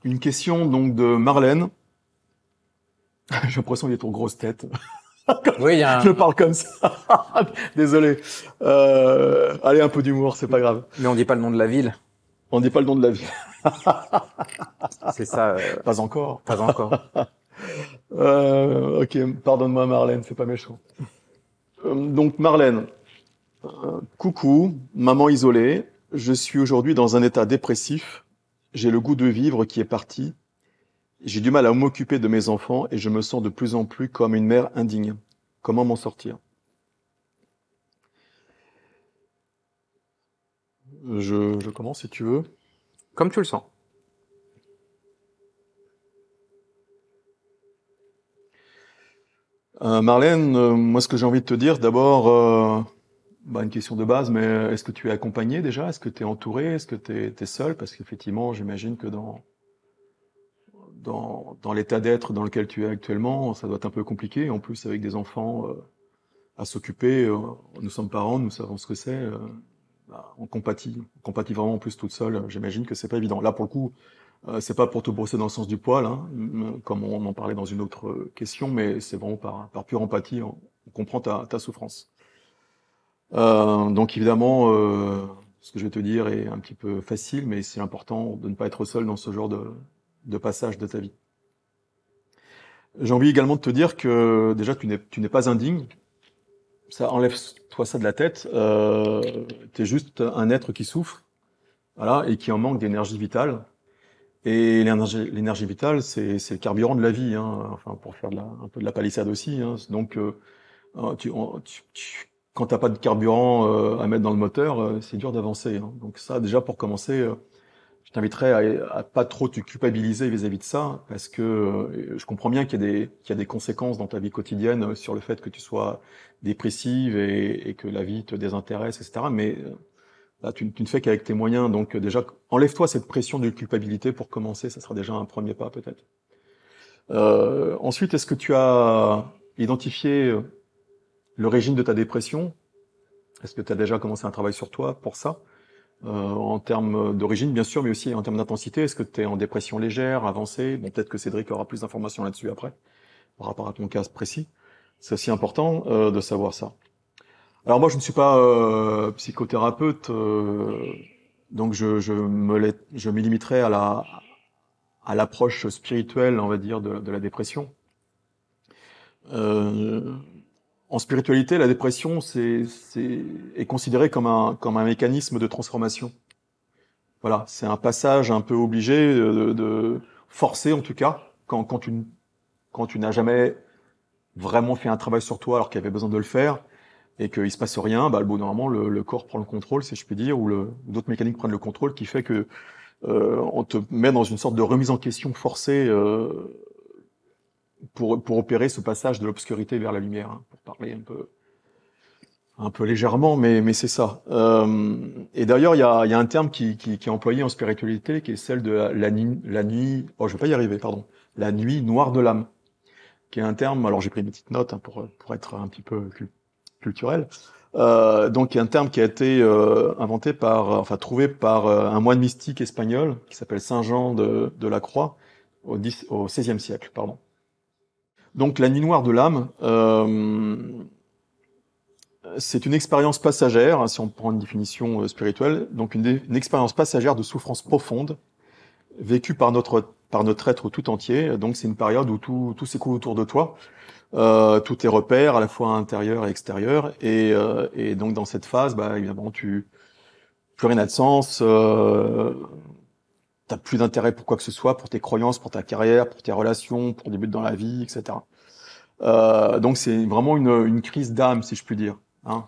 Une question donc de Marlène. J'ai l'impression d'être aux grosses têtes. Oui, il y a Je un... parle comme ça. Désolé. Allez, un peu d'humour, c'est pas grave. Mais on dit pas le nom de la ville. On dit pas le nom de la vie. C'est ça, Pas encore. pas encore. Ok, pardonne-moi Marlène, c'est pas méchant. Donc Marlène, coucou, maman isolée. Je suis aujourd'hui dans un état dépressif. J'ai le goût de vivre qui est parti. J'ai du mal à m'occuper de mes enfants et je me sens de plus en plus comme une mère indigne. Comment m'en sortir? Je commence si tu veux. Comme tu le sens. Marlène, moi ce que j'ai envie de te dire, d'abord, une question de base, mais est-ce que tu es accompagné déjà? Est-ce que tu es entouré? Est-ce que tu es seul? Parce qu'effectivement, j'imagine que dans l'état d'être dans lequel tu es actuellement, ça doit être un peu compliqué. En plus, avec des enfants à s'occuper, nous sommes parents, nous savons ce que c'est. On compatit vraiment en plus toute seule. J'imagine que c'est pas évident. Là, pour le coup, c'est pas pour te brosser dans le sens du poil, hein, comme on en parlait dans une autre question, mais c'est vraiment par pure empathie, on comprend ta souffrance. Donc évidemment, ce que je vais te dire est un petit peu facile, mais c'est important de ne pas être seul dans ce genre de passage de ta vie. J'ai envie également de te dire que déjà tu n'es pas indigne. Ça enlève-toi ça de la tête. Tu es juste un être qui souffre, voilà, et qui en manque d'énergie vitale. Et l'énergie vitale, c'est le carburant de la vie, hein. Enfin, pour faire un peu de la palissade aussi, hein. Donc, quand t'as pas de carburant à mettre dans le moteur, c'est dur d'avancer, hein. Donc ça, déjà pour commencer, je t'inviterais à pas trop te culpabiliser vis-à-vis de ça, parce que je comprends bien qu'il y a des conséquences dans ta vie quotidienne sur le fait que tu sois dépressive et que la vie te désintéresse, etc. Mais là, tu ne fais qu'avec tes moyens, donc déjà, enlève-toi cette pression de culpabilité pour commencer, ça sera déjà un premier pas peut-être. Ensuite, est-ce que tu as identifié l'origine de ta dépression? Est-ce que tu as déjà commencé un travail sur toi pour ça? En termes d'origine, bien sûr, mais aussi en termes d'intensité, est-ce que tu es en dépression légère, avancée? Bon, peut-être que Cédric aura plus d'informations là-dessus après, par rapport à ton cas précis. C'est aussi important de savoir ça. Alors moi, je ne suis pas psychothérapeute, donc je me limiterai à l'approche spirituelle, on va dire, de la dépression. Euh, En spiritualité, la dépression est considérée comme un mécanisme de transformation. Voilà, c'est un passage un peu obligé, forcé en tout cas, quand tu n'as jamais vraiment fait un travail sur toi alors qu'il y avait besoin de le faire, et qu'il se passe rien, au bout d'un moment, le corps prend le contrôle, si je puis dire, ou d'autres mécaniques prennent le contrôle, qui fait que on te met dans une sorte de remise en question forcée pour opérer ce passage de l'obscurité vers la lumière, hein, pour parler un peu légèrement, mais c'est ça. Et d'ailleurs, il y a un terme qui est employé en spiritualité, qui est celle de la nuit. Oh, je vais pas y arriver, pardon. La nuit noire de l'âme, qui est un terme. Alors, j'ai pris une petite note hein, pour être un petit peu culturel. Donc, il y a un terme qui a été trouvé par un moine mystique espagnol qui s'appelle Saint Jean de la Croix au XVIe siècle, pardon. Donc, la nuit noire de l'âme. C'est une expérience passagère, hein, si on prend une définition spirituelle, donc une expérience passagère de souffrance profonde, vécue par notre être tout entier. Donc c'est une période où tout s'écoule autour de toi, tous tes repères, à la fois intérieurs et extérieurs, et donc dans cette phase, évidemment, plus rien n'a de sens, t'as plus d'intérêt pour quoi que ce soit, pour tes croyances, pour ta carrière, pour tes relations, pour des buts dans la vie, etc. Donc c'est vraiment une crise d'âme, si je puis dire, hein,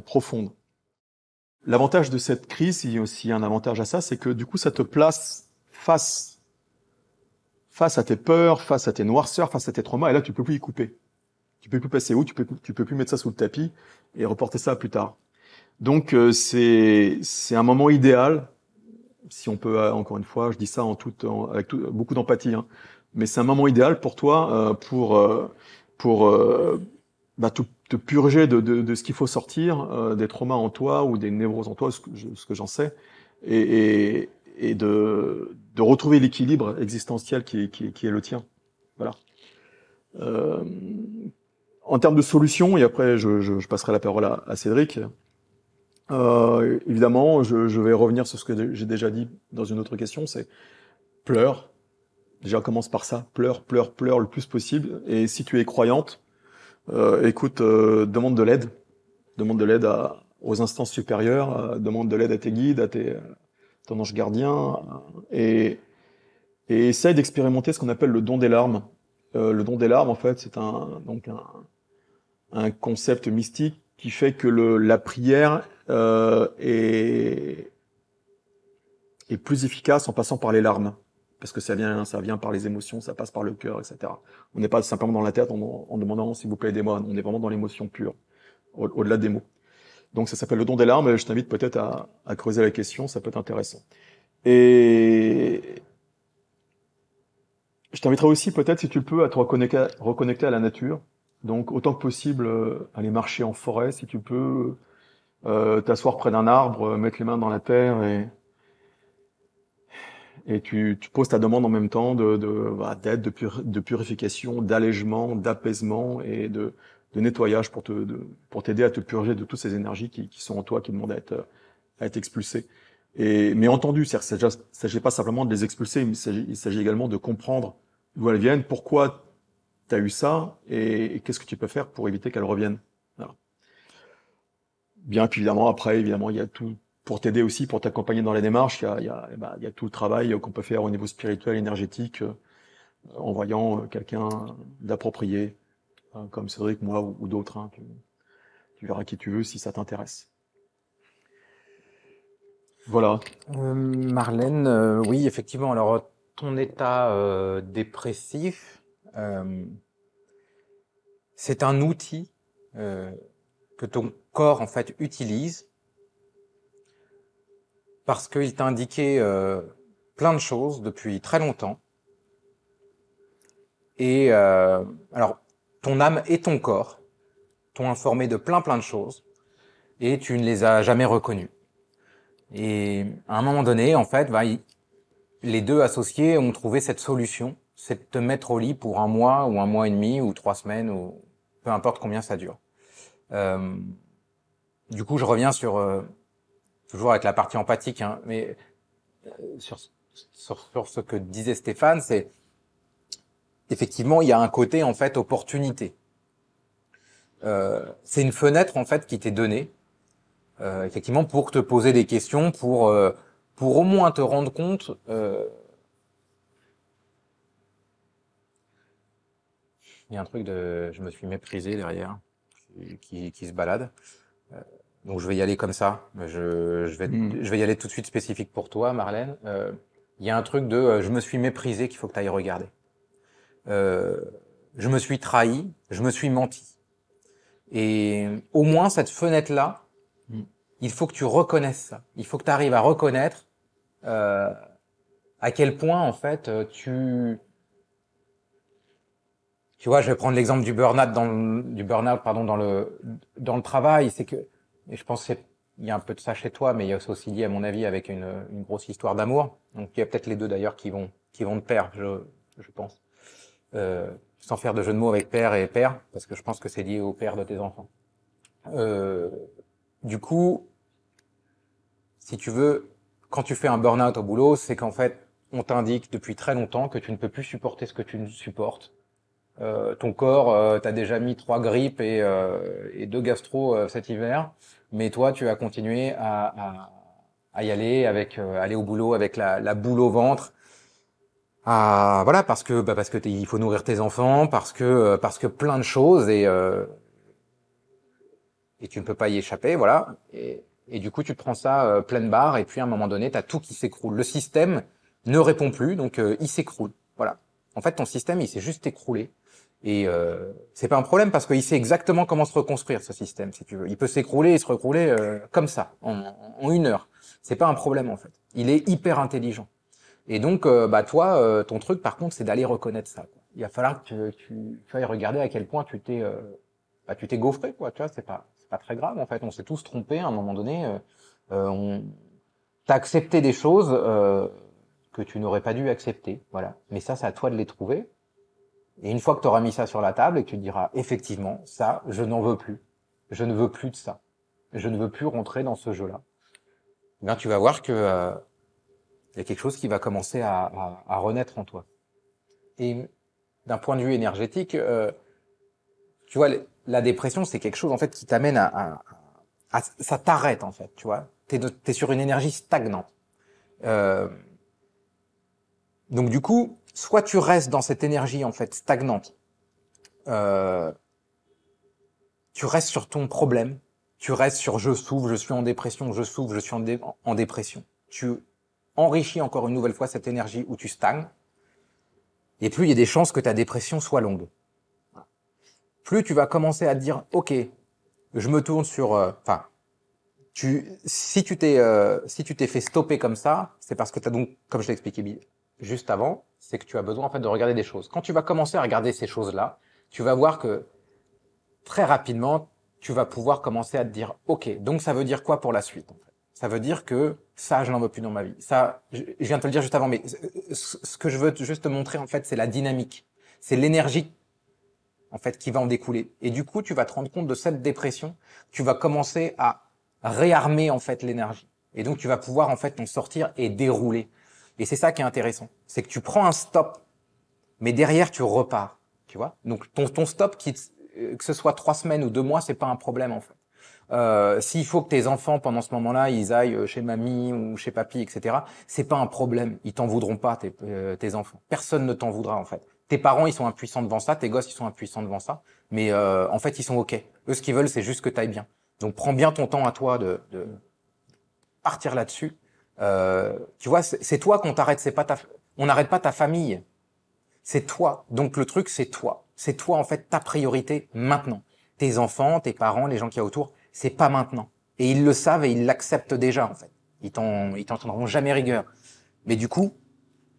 profonde. L'avantage de cette crise, il y a aussi un avantage à ça, c'est que du coup, ça te place face à tes peurs, face à tes noirceurs, face à tes traumas, et là, tu peux plus y couper. Tu peux plus passer où, tu peux plus mettre ça sous le tapis et reporter ça à plus tard. Donc, c'est un moment idéal, si on peut, encore une fois, je dis ça avec beaucoup d'empathie, hein, mais c'est un moment idéal pour toi, pour te purger de ce qu'il faut sortir, des traumas en toi ou des névroses en toi, ce que j'en sais, et, et, et de retrouver l'équilibre existentiel qui est le tien. Voilà. Euh, En termes de solutions, et après je passerai la parole à Cédric, évidemment, je vais revenir sur ce que j'ai déjà dit dans une autre question, c'est pleure. Déjà, commence par ça. Pleure, pleure, pleure le plus possible. Et si tu es croyante, écoute, demande de l'aide. Demande de l'aide aux instances supérieures, demande de l'aide à tes guides, ton ange gardien, et, et essaye d'expérimenter ce qu'on appelle le don des larmes. Le don des larmes, en fait, c'est un concept mystique qui fait que la prière est plus efficace en passant par les larmes. Parce que ça vient par les émotions, ça passe par le cœur, etc. On n'est pas simplement dans la tête en demandant s'il vous plaît aidez-moi, on est vraiment dans l'émotion pure, au-delà des mots. Donc ça s'appelle le don des larmes, et je t'invite peut-être à creuser la question, ça peut être intéressant. Et je t'inviterai aussi peut-être, si tu le peux, à te reconnecter à la nature. Donc autant que possible, aller marcher en forêt, si tu peux, t'asseoir près d'un arbre, mettre les mains dans la terre et tu poses ta demande en même temps voilà, d'aide, de purification, d'allègement, d'apaisement et de nettoyage pour t'aider à te purger de toutes ces énergies qui sont en toi, qui demandent à être expulsées. Mais entendu, c'est-à-dire, il ne s'agit pas simplement de les expulser, mais il s'agit également de comprendre d'où elles viennent, pourquoi tu as eu ça et qu'est-ce que tu peux faire pour éviter qu'elles reviennent. Voilà. Bien qu'évidemment, après, évidemment, il y a tout pour t'aider aussi, pour t'accompagner dans la démarche. Il y a tout le travail qu'on peut faire au niveau spirituel, énergétique, en voyant quelqu'un d'approprié, comme Cédric, moi ou d'autres. Hein, tu verras qui tu veux si ça t'intéresse. Voilà. Marlène, oui, effectivement. Alors, ton état dépressif, c'est un outil que ton corps en fait utilise parce qu'il t'a indiqué plein de choses depuis très longtemps. Et alors, ton âme et ton corps t'ont informé de plein de choses et tu ne les as jamais reconnus. Et à un moment donné, en fait, les deux associés ont trouvé cette solution, c'est de te mettre au lit pour un mois ou un mois et demi ou 3 semaines ou peu importe combien ça dure. Euh, du coup, je reviens sur toujours avec la partie empathique, hein, mais sur ce que disait Stéphane, c'est effectivement il y a un côté en fait opportunité. C'est une fenêtre en fait qui t'est donnée, effectivement pour te poser des questions, pour au moins te rendre compte. Il y a un truc de, je me suis méprisé derrière, qui se balade. Donc je vais y aller comme ça. Je vais y aller tout de suite spécifique pour toi, Marlène. Il y a un truc de, je me suis méprisé qu'il faut que tu ailles regarder. Je me suis trahi, je me suis menti. Et au moins cette fenêtre-là, il faut que tu reconnaisses ça. Il faut que tu arrives à reconnaître à quel point en fait tu vois, je vais prendre l'exemple du burn-out pardon dans le travail, c'est que et je pense qu'il y a un peu de ça chez toi, mais il y a aussi lié à mon avis avec une grosse histoire d'amour. Donc il y a peut-être les deux d'ailleurs qui vont de pair, je pense. Sans faire de jeu de mots avec père et père, parce que je pense que c'est lié au père de tes enfants. Du coup, si tu veux, quand tu fais un burn-out au boulot, c'est qu'en fait, on t'indique depuis très longtemps que tu ne peux plus supporter ce que tu supportes. Ton corps, t'as déjà mis 3 grippes et 2 gastro cet hiver, mais toi, tu as continué à y aller aller au boulot avec la boule au ventre. Voilà, parce que il faut nourrir tes enfants, parce que plein de choses et tu ne peux pas y échapper, voilà. Et du coup, tu te prends ça pleine barre et puis à un moment donné, t'as tout qui s'écroule. Le système ne répond plus, donc il s'écroule. Voilà. En fait, ton système, il s'est juste écroulé. Et c'est pas un problème parce qu'il sait exactement comment se reconstruire ce système, si tu veux. Il peut s'écrouler et se recrouler comme ça, en 1 heure. C'est pas un problème en fait. Il est hyper intelligent. Et donc, toi, ton truc, par contre, c'est d'aller reconnaître ça, quoi. Il va falloir que tu ailles regarder à quel point tu t'es gaufré, quoi. Tu vois, c'est pas très grave en fait. On s'est tous trompés à un moment donné. On T'as accepté des choses que tu n'aurais pas dû accepter, voilà. Mais ça, c'est à toi de les trouver. Et une fois que tu auras mis ça sur la table et que tu te diras, effectivement, ça, je n'en veux plus. Je ne veux plus de ça. Je ne veux plus rentrer dans ce jeu-là. Eh bien, tu vas voir que y a quelque chose qui va commencer à renaître en toi. Et d'un point de vue énergétique, tu vois, la dépression, c'est quelque chose en fait qui t'amène ça t'arrête en fait, tu vois. T'es sur une énergie stagnante. Euh, donc du coup, soit tu restes dans cette énergie en fait stagnante, euh, tu restes sur ton problème, tu restes sur je souffre, je suis en dépression, je souffre, je suis en dépression. Tu enrichis encore une nouvelle fois cette énergie où tu stagnes, et plus il y a des chances que ta dépression soit longue. Plus tu vas commencer à te dire, ok, je me tourne sur, enfin, si tu t'es fait stopper comme ça, c'est parce que tu as donc, comme je l'ai expliqué juste avant, c'est que tu as besoin en fait de regarder des choses. Quand tu vas commencer à regarder ces choses-là, tu vas voir que très rapidement, tu vas pouvoir commencer à te dire, ok, donc ça veut dire quoi pour la suite en fait. Ça veut dire que ça, je n'en veux plus dans ma vie. Ça, je viens de te le dire juste avant, mais ce que je veux juste te montrer en fait, c'est la dynamique, c'est l'énergie en fait qui va en découler. Et du coup, tu vas te rendre compte de cette dépression, tu vas commencer à réarmer en fait l'énergie. Et donc tu vas pouvoir en fait en sortir et dérouler. Et c'est ça qui est intéressant, c'est que tu prends un stop, mais derrière tu repars, tu vois. Donc ton stop, que ce soit 3 semaines ou 2 mois, c'est pas un problème en fait. S'il faut que tes enfants pendant ce moment-là, ils aillent chez mamie ou chez papy, etc., c'est pas un problème. Ils t'en voudront pas, tes enfants. Personne ne t'en voudra en fait. Tes parents, ils sont impuissants devant ça, tes gosses, ils sont impuissants devant ça, mais en fait, ils sont ok. Eux, ce qu'ils veulent, c'est juste que tu ailles bien. Donc, prends bien ton temps à toi de partir là-dessus. Tu vois, c'est toi qu'on t'arrête, c'est pas on n'arrête pas ta famille. C'est toi. Donc le truc, c'est toi. C'est toi, en fait, ta priorité maintenant. Tes enfants, tes parents, les gens qui y a autour, c'est pas maintenant. Et ils le savent et ils l'acceptent déjà, en fait. Ils t'en tiendront jamais rigueur. Mais du coup,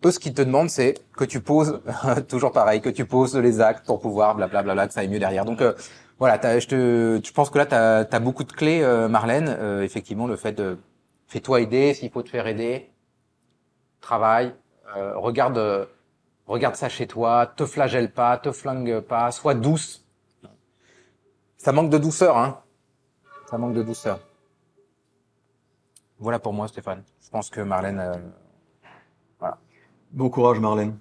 eux, ce qu'ils te demandent, c'est que tu poses, toujours pareil, que tu poses les actes pour pouvoir, blablabla, que ça aille mieux derrière. Donc, voilà, je pense que là, t'as beaucoup de clés, Marlène. Effectivement, le fait de, fais-toi aider, s'il faut te faire aider, travaille, regarde ça chez toi, te flagelle pas, te flingue pas, sois douce. Ça manque de douceur, hein. Ça manque de douceur. Voilà pour moi, Stéphane. Je pense que Marlène, voilà. Bon courage, Marlène.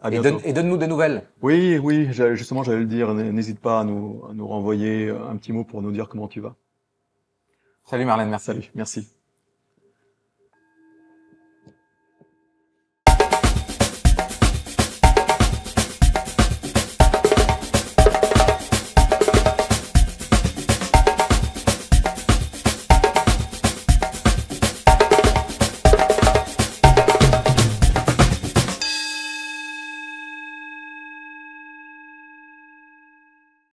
À bientôt. Et donne-nous des nouvelles. Oui, oui, justement, j'allais le dire. N'hésite pas à nous renvoyer un petit mot pour nous dire comment tu vas. Salut Marlène, merci. Salut, merci.